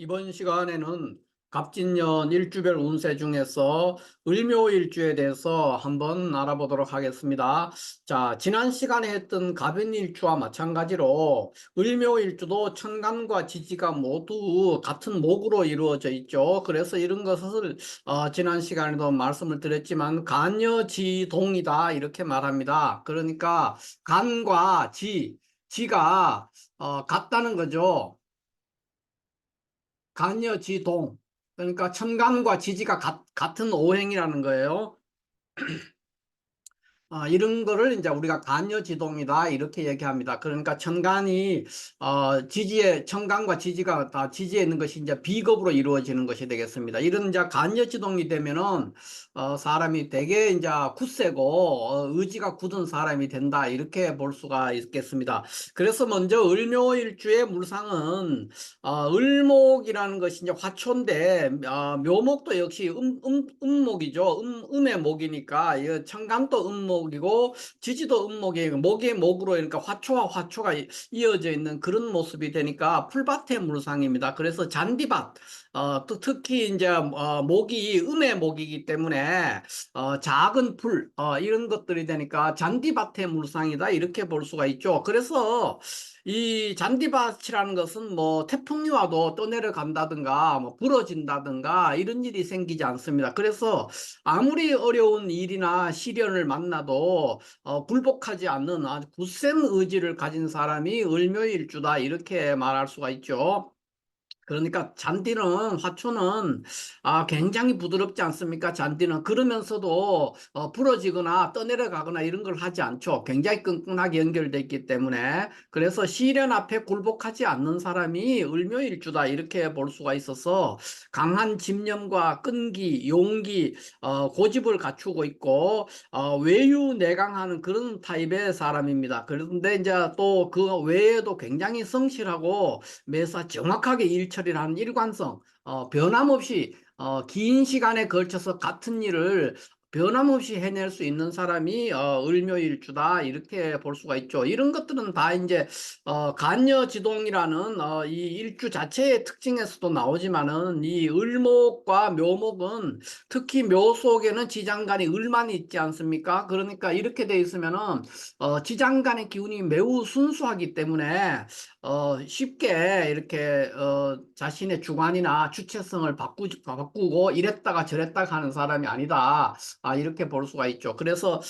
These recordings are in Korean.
이번 시간에는 갑진년 일주별 운세 중에서 을묘일주에 대해서 한번 알아보도록 하겠습니다. 자, 지난 시간에 했던 갑인일주와 마찬가지로 을묘일주도 천간과 지지가 모두 같은 목으로 이루어져 있죠. 그래서 이런 것을 지난 시간에도 말씀을 드렸지만 간여지동이다 이렇게 말합니다. 그러니까 간과 지가 같다는 거죠. 간여지동. 그러니까 천간과 지지가 같은 오행이라는 거예요. 이런 거를 이제 우리가 간여지동이다 이렇게 얘기합니다. 그러니까 천간이 지지에 천간과 지지가 다 지지에 있는 것이 이제 비겁으로 이루어지는 것이 되겠습니다. 이런 이제 간여지동이 되면은 사람이 되게 이제 굳세고 의지가 굳은 사람이 된다 이렇게 볼 수가 있겠습니다. 그래서 먼저 을묘일주의 물상은 을목이라는 것이 이제 화초인데 묘목도 역시 음목이죠. 음의 목이니까 이 천간도 음목이고 지지도 음목이에요. 목의 목으로 그러니까 화초와 화초가 이어져 있는 그런 모습이 되니까 풀밭의 물상입니다. 그래서 잔디밭 또 특히 이제 목이 음의 목이기 때문에 작은 풀 이런 것들이 되니까 잔디밭의 물상이다 이렇게 볼 수가 있죠. 그래서 이 잔디밭이라는 것은 뭐 태풍이 와도 떠내려간다든가 뭐 부러진다든가 이런 일이 생기지 않습니다. 그래서 아무리 어려운 일이나 시련을 만나도 굴복하지 않는 아주 굳센 의지를 가진 사람이 을묘일주다 이렇게 말할 수가 있죠. 그러니까 잔디는 화초는 굉장히 부드럽지 않습니까? 잔디는 그러면서도 부러지거나 떠내려가거나 이런 걸 하지 않죠. 굉장히 끈끈하게 연결되어 있기 때문에 그래서 시련 앞에 굴복하지 않는 사람이 을묘일주다 이렇게 볼 수가 있어서 강한 집념과 끈기, 용기, 고집을 갖추고 있고 외유내강하는 그런 타입의 사람입니다. 그런데 이제 또 그 외에도 굉장히 성실하고 매사 정확하게 일 처리를 하는 일관성, 변함없이 긴 시간에 걸쳐서 같은 일을 변함없이 해낼 수 있는 사람이 을묘일주다 이렇게 볼 수가 있죠. 이런 것들은 다 이제 간여지동이라는 이 일주 자체의 특징에서도 나오지만은 이 을목과 묘목은 특히 묘 속에는 지장간이 을만 있지 않습니까? 그러니까 이렇게 돼 있으면은 지장간의 기운이 매우 순수하기 때문에 쉽게 이렇게 자신의 주관이나 주체성을 바꾸고 이랬다가 저랬다가 하는 사람이 아니다. 이렇게 볼 수가 있죠. 그래서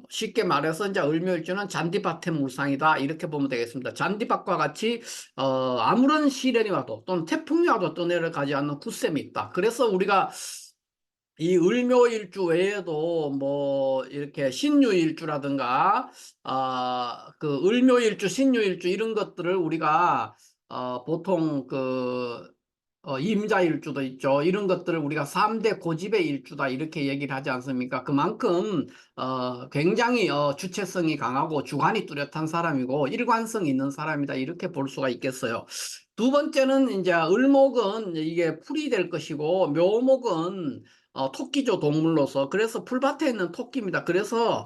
쉽게 말해서 이제 을묘일주는 잔디밭의 물상이다. 이렇게 보면 되겠습니다. 잔디밭과 같이 아무런 시련이 와도 또는 태풍이 와도 떠내려가지 않는 굳셈이 있다. 그래서 우리가 이 을묘일주 외에도 뭐 이렇게 신유일주라든가 그 을묘일주, 신유일주 이런 것들을 우리가 보통 그 임자일주도 있죠. 이런 것들을 우리가 3대 고집의 일주다 이렇게 얘기를 하지 않습니까? 그만큼 굉장히 주체성이 강하고 주관이 뚜렷한 사람이고 일관성 있는 사람이다 이렇게 볼 수가 있겠어요. 두 번째는 이제 을목은 이게 풀이 될 것이고 묘목은 토끼죠, 동물로서. 그래서 풀밭에 있는 토끼입니다. 그래서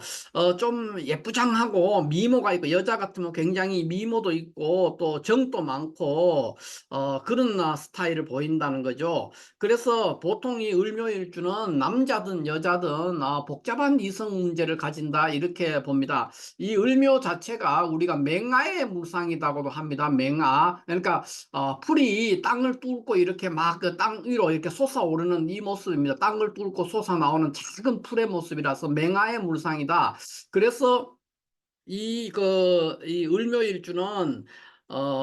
좀 예쁘장하고 미모가 있고 여자 같으면 굉장히 미모도 있고 또 정도 많고 그런 스타일을 보인다는 거죠. 그래서 보통 이 을묘일주는 남자든 여자든 복잡한 이성 문제를 가진다 이렇게 봅니다. 이 을묘 자체가 우리가 맹아의 물상이라고도 합니다. 맹아. 그러니까 풀이 땅을 뚫고 이렇게 막 그 땅 위로 이렇게 솟아오르는 이 모습입니다. 땅을 뚫고 솟아나오는 작은 풀의 모습이라서 맹아의 물상이다. 그래서 이 을묘일주는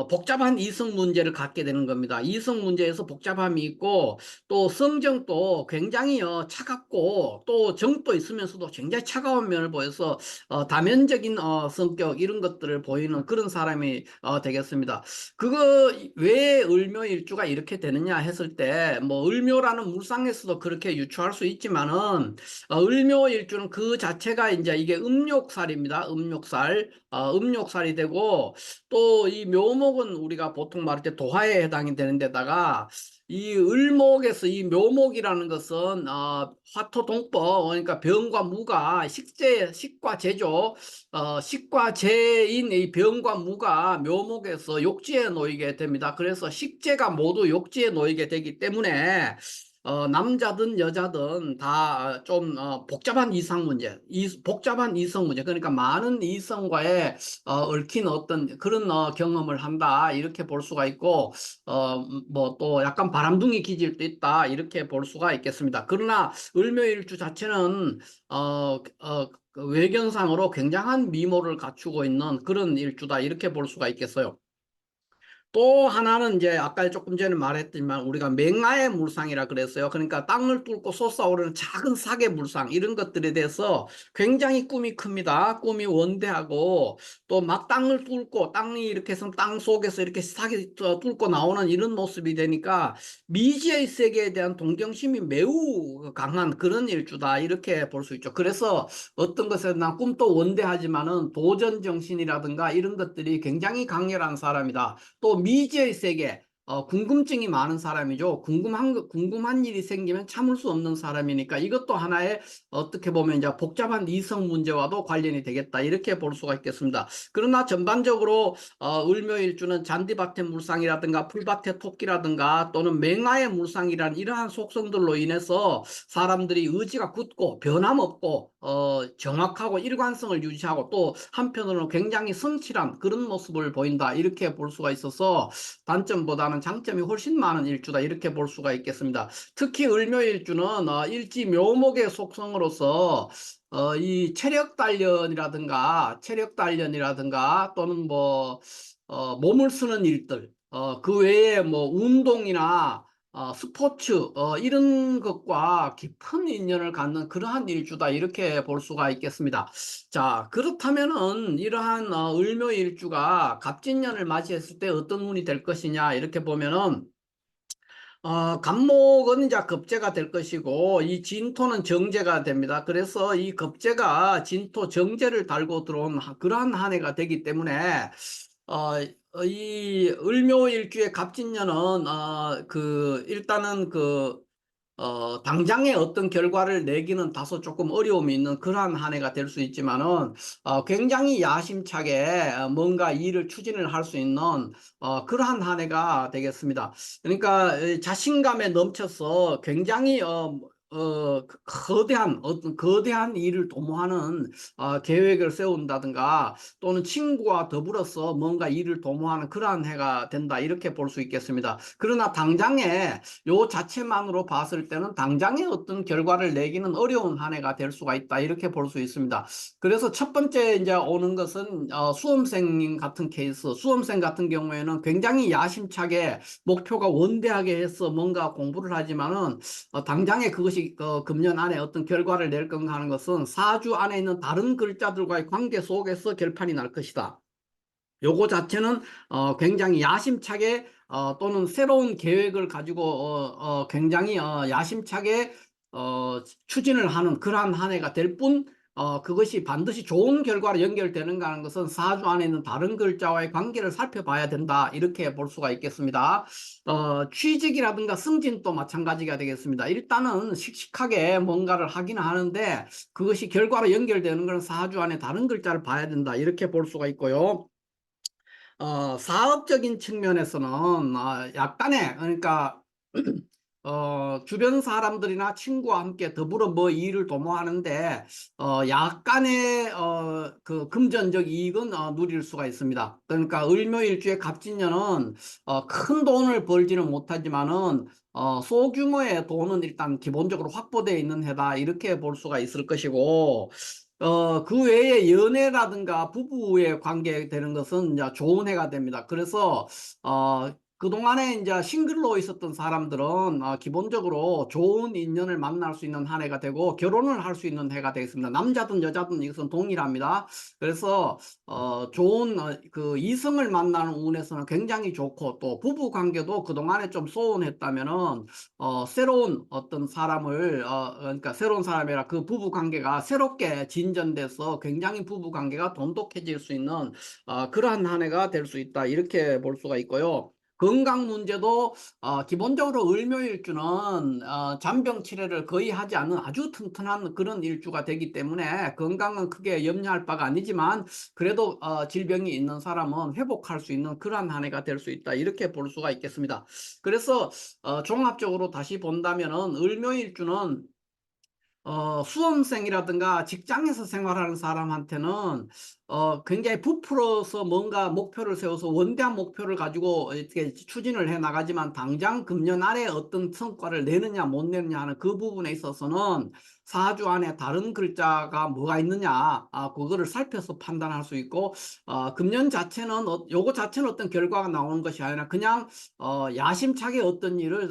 복잡한 이성 문제를 갖게 되는 겁니다. 이성 문제에서 복잡함이 있고 또 성정도 굉장히 차갑고 또 정도 있으면서도 굉장히 차가운 면을 보여서 다면적인 성격 이런 것들을 보이는 그런 사람이 되겠습니다. 그거 왜 을묘일주가 이렇게 되느냐 했을 때 뭐 을묘라는 물상에서도 그렇게 유추할 수 있지만은 을묘일주는 그 자체가 이제 이게 음욕살입니다. 음욕살. 음욕살이 되고 또 이 묘목은 우리가 보통 말할 때 도화에 해당이 되는 데다가 이 을목에서 이 묘목이라는 것은 화토동법, 그러니까 병과 무가 식과 제죠. 식과 제인 이 병과 무가 묘목에서 욕지에 놓이게 됩니다. 그래서 식재가 모두 욕지에 놓이게 되기 때문에 남자든 여자든 다 좀 복잡한 이상 문제, 복잡한 이성 문제, 그러니까 많은 이성과의 얽힌 어떤 그런 경험을 한다 이렇게 볼 수가 있고, 뭐 또 약간 바람둥이 기질도 있다 이렇게 볼 수가 있겠습니다. 그러나 을묘일주 자체는 그 외견상으로 굉장한 미모를 갖추고 있는 그런 일주다 이렇게 볼 수가 있겠어요. 또 하나는 이제 아까 조금 전에 말했지만 우리가 맹아의 물상이라 그랬어요. 그러니까 땅을 뚫고 솟아오르는 작은 사계 물상 이런 것들에 대해서 굉장히 꿈이 큽니다. 꿈이 원대하고 또 막 땅을 뚫고 땅이 이렇게 해서 땅 속에서 이렇게 사계 뚫고 나오는 이런 모습이 되니까 미지의 세계에 대한 동경심이 매우 강한 그런 일주다 이렇게 볼 수 있죠. 그래서 어떤 것에 난 꿈도 원대하지만은 도전 정신이라든가 이런 것들이 굉장히 강렬한 사람이다. 또 미지의 세계, 궁금증이 많은 사람이죠. 궁금한 일이 생기면 참을 수 없는 사람이니까 이것도 하나의 어떻게 보면 이제 복잡한 이성 문제와도 관련이 되겠다. 이렇게 볼 수가 있겠습니다. 그러나 전반적으로 을묘일주는 잔디밭의 물상이라든가 풀밭의 토끼라든가 또는 맹아의 물상이라는 이러한 속성들로 인해서 사람들이 의지가 굳고 변함없고 정확하고 일관성을 유지하고 또 한편으로는 굉장히 성실한 그런 모습을 보인다. 이렇게 볼 수가 있어서 단점보다는 장점이 훨씬 많은 일주다. 이렇게 볼 수가 있겠습니다. 특히 을묘일주는 일지 묘목의 속성으로서 이 체력 단련이라든가 또는 뭐 몸을 쓰는 일들, 그 외에 뭐 운동이나 스포츠 이런 것과 깊은 인연을 갖는 그러한 일주다 이렇게 볼 수가 있겠습니다. 자, 그렇다면은 이러한 을묘일주가 갑진년을 맞이했을 때 어떤 운이 될 것이냐 이렇게 보면은 갑목은 이제 급제가 될 것이고 이 진토는 정제가 됩니다. 그래서 이 급제가 진토 정제를 달고 들어온 그러한 한 해가 되기 때문에 이 을묘일주의 갑진년은 일단은 당장의 어떤 결과를 내기는 다소 조금 어려움이 있는 그러한 한 해가 될 수 있지만은 굉장히 야심차게 뭔가 일을 추진을 할 수 있는 그러한 한 해가 되겠습니다. 그러니까 자신감에 넘쳐서 굉장히 거대한 일을 도모하는 계획을 세운다든가 또는 친구와 더불어서 뭔가 일을 도모하는 그러한 해가 된다 이렇게 볼 수 있겠습니다. 그러나 당장에 요 자체만으로 봤을 때는 당장에 어떤 결과를 내기는 어려운 한 해가 될 수가 있다 이렇게 볼 수 있습니다. 그래서 첫 번째 이제 오는 것은 수험생 같은 케이스, 수험생 같은 경우에는 굉장히 야심차게 목표가 원대하게 해서 뭔가 공부를 하지만은 당장에 그것이 금년 안에 어떤 결과를 낼 건가 하는 것은 사주 안에 있는 다른 글자들과의 관계 속에서 결판이 날 것이다. 요거 자체는 굉장히 야심차게 또는 새로운 계획을 가지고 굉장히 야심차게 추진을 하는 그러한 한 해가 될 뿐 그것이 반드시 좋은 결과로 연결되는가 하는 것은 사주 안에 있는 다른 글자와의 관계를 살펴봐야 된다 이렇게 볼 수가 있겠습니다. 취직이라든가 승진도 마찬가지가 되겠습니다. 일단은 씩씩하게 뭔가를 하긴 하는데 그것이 결과로 연결되는 것은 사주 안에 다른 글자를 봐야 된다 이렇게 볼 수가 있고요. 사업적인 측면에서는 약간의 그러니까 주변 사람들이나 친구와 함께 더불어 뭐 일을 도모하는데 약간의 그 금전적 이익은 누릴 수가 있습니다. 그러니까 을묘일주의 갑진년은 큰 돈을 벌지는 못하지만은 소규모의 돈은 일단 기본적으로 확보되어 있는 해다 이렇게 볼 수가 있을 것이고 그 외에 연애라든가 부부의 관계 되는 것은 이제 좋은 해가 됩니다. 그래서 그동안에 이제 싱글로 있었던 사람들은 기본적으로 좋은 인연을 만날 수 있는 한 해가 되고 결혼을 할 수 있는 해가 되겠습니다. 남자든 여자든 이것은 동일합니다. 그래서 좋은 그 이성을 만나는 운에서는 굉장히 좋고 또 부부 관계도 그동안에 좀 소원했다면은 새로운 어떤 사람을 그러니까 새로운 사람이라 그 부부 관계가 새롭게 진전돼서 굉장히 부부 관계가 돈독해질 수 있는 그러한 한 해가 될 수 있다. 이렇게 볼 수가 있고요. 건강 문제도 기본적으로 을묘일주는 잔병 치레를 거의 하지 않는 아주 튼튼한 그런 일주가 되기 때문에 건강은 크게 염려할 바가 아니지만 그래도 질병이 있는 사람은 회복할 수 있는 그러한 한 해가 될 수 있다. 이렇게 볼 수가 있겠습니다. 그래서 종합적으로 다시 본다면은 을묘일주는 수험생이라든가 직장에서 생활하는 사람한테는 굉장히 부풀어서 뭔가 목표를 세워서 원대한 목표를 가지고 이렇게 추진을 해 나가지만 당장 금년 안에 어떤 성과를 내느냐 못 내느냐 하는 그 부분에 있어서는 사주 안에 다른 글자가 뭐가 있느냐 그거를 살펴서 판단할 수 있고 금년 자체는 요거 자체는 어떤 결과가 나오는 것이 아니라 그냥 야심차게 어떤 일을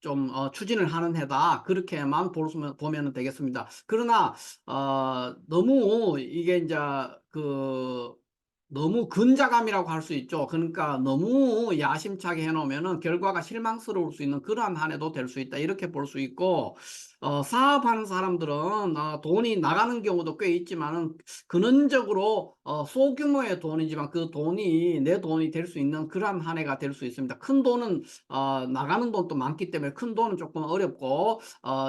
좀 추진을 하는 해다 그렇게만 보면 되겠습니다. 그러나 너무 이게 이제 그 너무 근자감이라고 할 수 있죠. 그러니까 너무 야심차게 해놓으면은 결과가 실망스러울 수 있는 그러한 한 해도 될 수 있다. 이렇게 볼 수 있고, 사업하는 사람들은 돈이 나가는 경우도 꽤 있지만은 근원적으로 소규모의 돈이지만 그 돈이 내 돈이 될 수 있는 그러한 한 해가 될 수 있습니다. 큰 돈은 나가는 돈도 많기 때문에 큰 돈은 조금 어렵고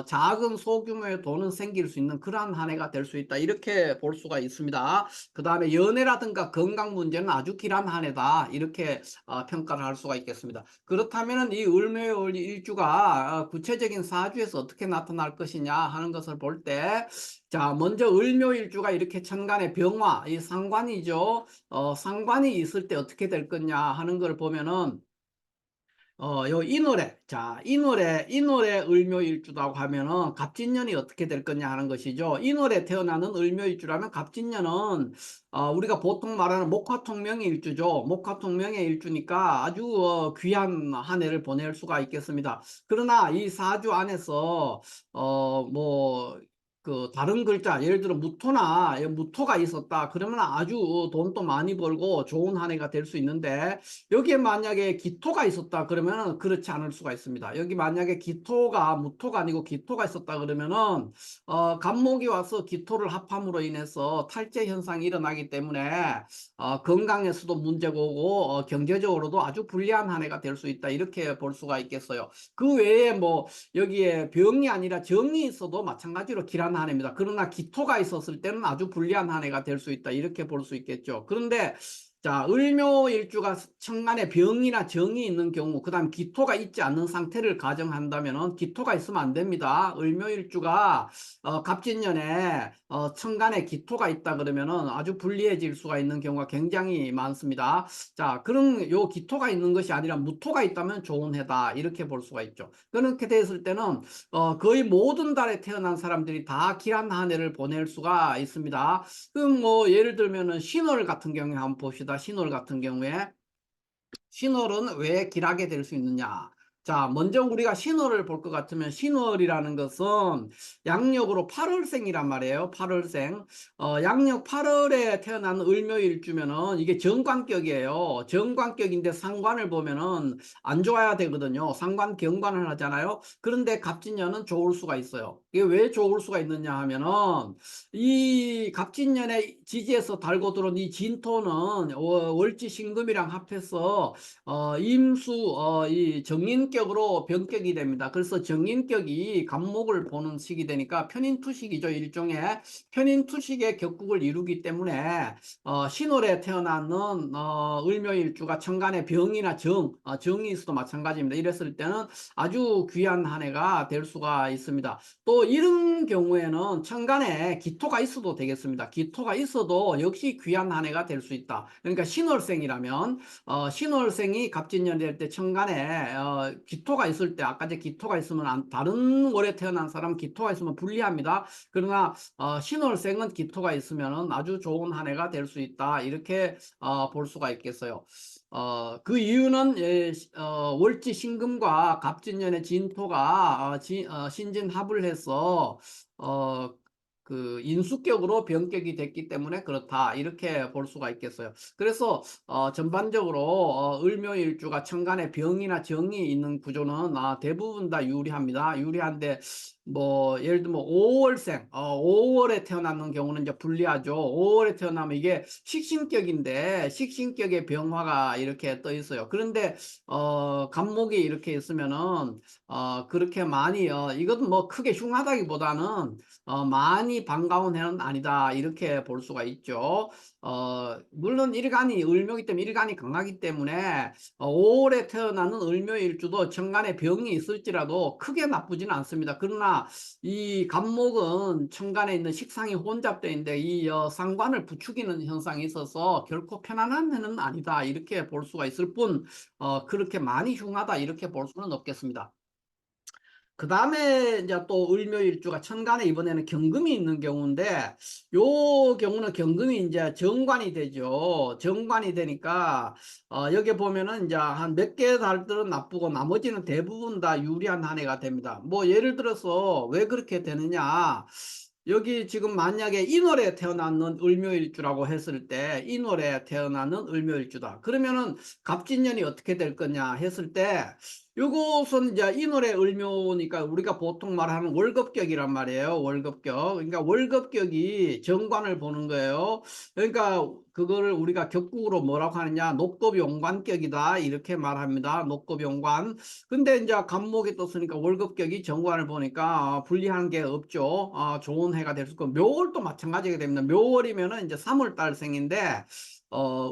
작은 소규모의 돈은 생길 수 있는 그러한 한 해가 될 수 있다. 이렇게 볼 수가 있습니다. 그 다음에 연애라든가 건강 문제는 아주 길한 한 해다. 이렇게 평가를 할 수가 있겠습니다. 그렇다면 이 을묘일 일주가 구체적인 사주에서 어떻게 나타날 것이냐 하는 것을 볼 때, 자, 먼저 을묘일주가 이렇게 천간의 병화, 이 상관이죠. 상관이 있을 때 어떻게 될 거냐 하는 걸 보면은 요 이노래, 자, 이노래 을묘일주라고 하면은 갑진년이 어떻게 될 거냐 하는 것이죠. 이노래 태어나는 을묘일주라면 갑진년은 우리가 보통 말하는 목화통명의 일주죠. 목화통명의 일주니까 아주 귀한 한 해를 보낼 수가 있겠습니다. 그러나 이 사주 안에서 뭐 그 다른 글자 예를 들어 무토나 무토가 있었다 그러면 아주 돈도 많이 벌고 좋은 한 해가 될 수 있는데 여기에 만약에 기토가 있었다 그러면 그렇지 않을 수가 있습니다. 여기 만약에 기토가 무토가 아니고 기토가 있었다 그러면은 간목이 와서 기토를 합함으로 인해서 탈제 현상이 일어나기 때문에 건강에서도 문제가 오고 경제적으로도 아주 불리한 한 해가 될 수 있다 이렇게 볼 수가 있겠어요. 그 외에 뭐 여기에 병이 아니라 정이 있어도 마찬가지로 길한 한 해입니다. 그러나 기토가 있었을 때는 아주 불리한 한 해가 될 수 있다 이렇게 볼 수 있겠죠. 그런데 자, 을묘일주가 천간에 병이나 정이 있는 경우, 그 다음 기토가 있지 않는 상태를 가정한다면 기토가 있으면 안 됩니다. 을묘일주가 갑진년에 천간에 기토가 있다 그러면은 아주 불리해질 수가 있는 경우가 굉장히 많습니다. 자, 그럼 요 기토가 있는 것이 아니라 무토가 있다면 좋은 해다. 이렇게 볼 수가 있죠. 그렇게 됐을 때는 거의 모든 달에 태어난 사람들이 다 길한 한 해를 보낼 수가 있습니다. 그럼 뭐 예를 들면은 신월 같은 경우에 한번 봅시다. 신월 같은 경우에 신월은 왜 길하게 될 수 있느냐? 자, 먼저 우리가 신월을 볼 것 같으면 신월이라는 것은 양력으로 8월생이란 말이에요. 8월생. 양력 8월에 태어난 을묘일주면은 이게 정관격이에요. 정관격인데 상관을 보면은 안 좋아야 되거든요. 상관 경관을 하잖아요. 그런데 갑진년은 좋을 수가 있어요. 이게 왜 좋을 수가 있느냐 하면은 이 갑진년의 지지에서 달고 들어온 이 진토는 월지 신금이랑 합해서 임수 이 정인격으로 변격이 됩니다. 그래서 정인격이 간목을 보는 식이 되니까 편인투식이죠. 일종의 편인투식의 격국을 이루기 때문에 신월에 태어나는 을묘일주가 천간에 병이나 정이 있어도 마찬가지입니다. 이랬을 때는 아주 귀한 한 해가 될 수가 있습니다. 또 이런 경우에는 천간에 기토가 있어도 되겠습니다. 기토가 있어도 역시 귀한 한 해가 될 수 있다. 그러니까 신월생이라면 신월생이 갑진년이 될 때 천간에 기토가 있을 때 아까 제 기토가 있으면 다른 월에 태어난 사람 기토가 있으면 불리합니다. 그러나 신월생은 기토가 있으면 아주 좋은 한 해가 될 수 있다. 이렇게 볼 수가 있겠어요. 그 이유는 월지 신금과 갑진년의 진토가 신진합을 해서 어, 그 인수격으로 변격이 됐기 때문에 그렇다 이렇게 볼 수가 있겠어요. 그래서 전반적으로 을묘일주가 천간에 병이나 정이 있는 구조는 대부분 다 유리합니다. 유리한데 뭐 예를 들면 5월생 5월에 태어나는 경우는 이제 불리하죠. 5월에 태어나면 이게 식신격인데 식신격의 병화가 이렇게 떠 있어요. 그런데 간목이 이렇게 있으면은 그렇게 많이 이것은 뭐 크게 흉하다기보다는 많이 반가운 해는 아니다 이렇게 볼 수가 있죠. 물론 일간이 을묘기 때문에 일간이 강하기 때문에 5월에 태어나는 을묘일주도 천간에 병이 있을지라도 크게 나쁘지는 않습니다. 그러나 이 간목은 천간에 있는 식상이 혼잡되어 있는데 이 상관을 부추기는 현상이 있어서 결코 편안한 해는 아니다 이렇게 볼 수가 있을 뿐 그렇게 많이 흉하다 이렇게 볼 수는 없겠습니다. 그 다음에 이제 또 을묘일주가 천간에 이번에는 경금이 있는 경우인데 요 경우는 경금이 이제 정관이 되죠. 정관이 되니까 여기 보면은 이제 한 몇 개 달들은 나쁘고 나머지는 대부분 다 유리한 한 해가 됩니다. 뭐 예를 들어서 왜 그렇게 되느냐? 여기 지금 만약에 인월에 태어나는 을묘일주라고 했을 때 인월에 태어나는 을묘일주다. 그러면은 갑진년이 어떻게 될 거냐 했을 때 요것은 이제 인월의 을묘니까 우리가 보통 말하는 월급격이란 말이에요. 월급격. 그러니까 월급격이 정관을 보는 거예요. 그러니까 그거를 우리가 격국으로 뭐라고 하느냐 녹급용관격이다 이렇게 말합니다. 녹급용관. 근데 이제 간목이 떴으니까 월급격이 정관을 보니까 불리한 게 없죠. 좋은 해가 될 수 있고 묘월도 마찬가지가 됩니다. 묘월이면은 이제 3월 달생인데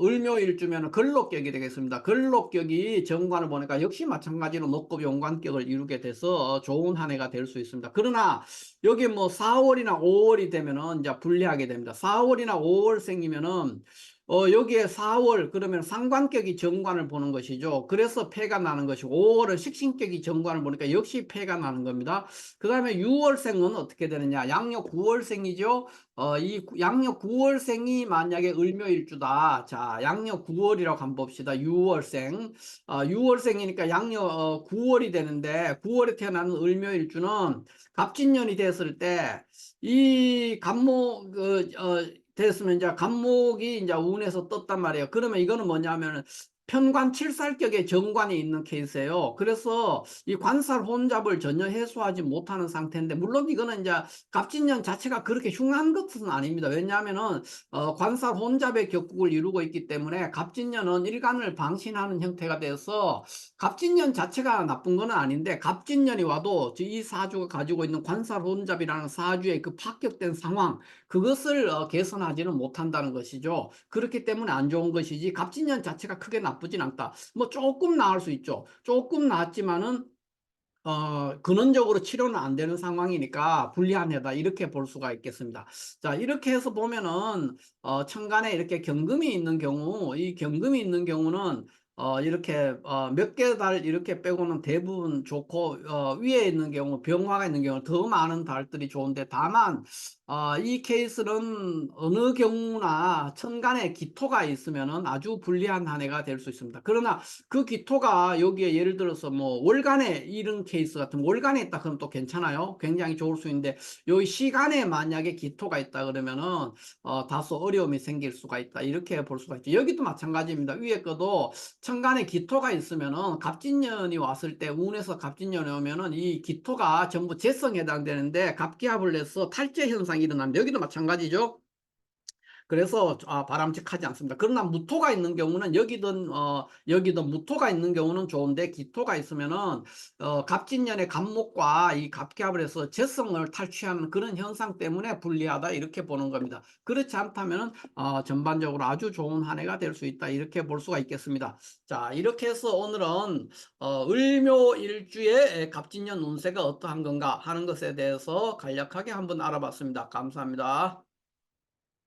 을묘일주면 근록격이 되겠습니다. 근록격이 정관을 보니까 역시 마찬가지로 녹급 용관격을 이루게 돼서 좋은 한 해가 될 수 있습니다. 그러나 여기 뭐 4월이나 5월이 되면은 이제 불리하게 됩니다. 4월이나 5월생이면은 여기에 4월 그러면 상관격이 정관을 보는 것이죠. 그래서 폐가 나는 것이고 5월은 식신격이 정관을 보니까 역시 폐가 나는 겁니다. 그 다음에 6월생은 어떻게 되느냐? 양력 9월생이죠. 이 양력 9월생이 만약에 을묘일주다. 자, 양력 9월이라고 한번 봅시다. 6월생. 6월생이니까 양력 9월이 되는데 9월에 태어나는 을묘일주는 갑진년이 됐을 때 이 간목 됐으면 이제 간목이 이제 운에서 떴단 말이에요. 그러면 이거는 뭐냐면은 편관 칠살격의 정관이 있는 케이스예요. 그래서 이 관살 혼잡을 전혀 해소하지 못하는 상태인데 물론 이거는 이제 갑진년 자체가 그렇게 흉한 것은 아닙니다. 왜냐하면은 관살 혼잡의 격국을 이루고 있기 때문에 갑진년은 일간을 방신하는 형태가 돼서 갑진년 자체가 나쁜 건 아닌데 갑진년이 와도 이 사주가 가지고 있는 관살 혼잡이라는 사주의 그 파격된 상황 그것을 개선하지는 못한다는 것이죠. 그렇기 때문에 안 좋은 것이지 갑진년 자체가 크게 나쁘진 않다. 뭐 조금 나을 수 있죠. 조금 나았지만은 근원적으로 치료는 안 되는 상황이니까 불리한 해다 이렇게 볼 수가 있겠습니다. 자 이렇게 해서 보면은 천간에 이렇게 경금이 있는 경우 이 경금이 있는 경우는 이렇게 몇 개 달 이렇게 빼고는 대부분 좋고 위에 있는 경우 병화가 있는 경우 더 많은 달들이 좋은데 다만 이 케이스는 어느 경우나 천간에 기토가 있으면은 아주 불리한 한 해가 될 수 있습니다. 그러나 그 기토가 여기에 예를 들어서 뭐 월간에 이런 케이스 같은 월간에 있다 그러면 또 괜찮아요. 굉장히 좋을 수 있는데 여기 시간에 만약에 기토가 있다 그러면은 다소 어려움이 생길 수가 있다. 이렇게 볼 수가 있죠. 여기도 마찬가지입니다. 위에 거도 천간에 기토가 있으면은 갑진년이 왔을 때 운에서 갑진년이 오면은 이 기토가 전부 재성에 해당되는데 갑기합을 해서 탈재 현상이 일어납니다. 여기도 마찬가지죠. 그래서 바람직하지 않습니다. 그러나 무토가 있는 경우는 여기든 무토가 있는 경우는 좋은데 기토가 있으면은 갑진년의 갑목과 이 갑기합을 해서 재성을 탈취하는 그런 현상 때문에 불리하다 이렇게 보는 겁니다. 그렇지 않다면은 전반적으로 아주 좋은 한 해가 될 수 있다 이렇게 볼 수가 있겠습니다. 자 이렇게 해서 오늘은 을묘일주의 갑진년 운세가 어떠한 건가 하는 것에 대해서 간략하게 한번 알아봤습니다. 감사합니다.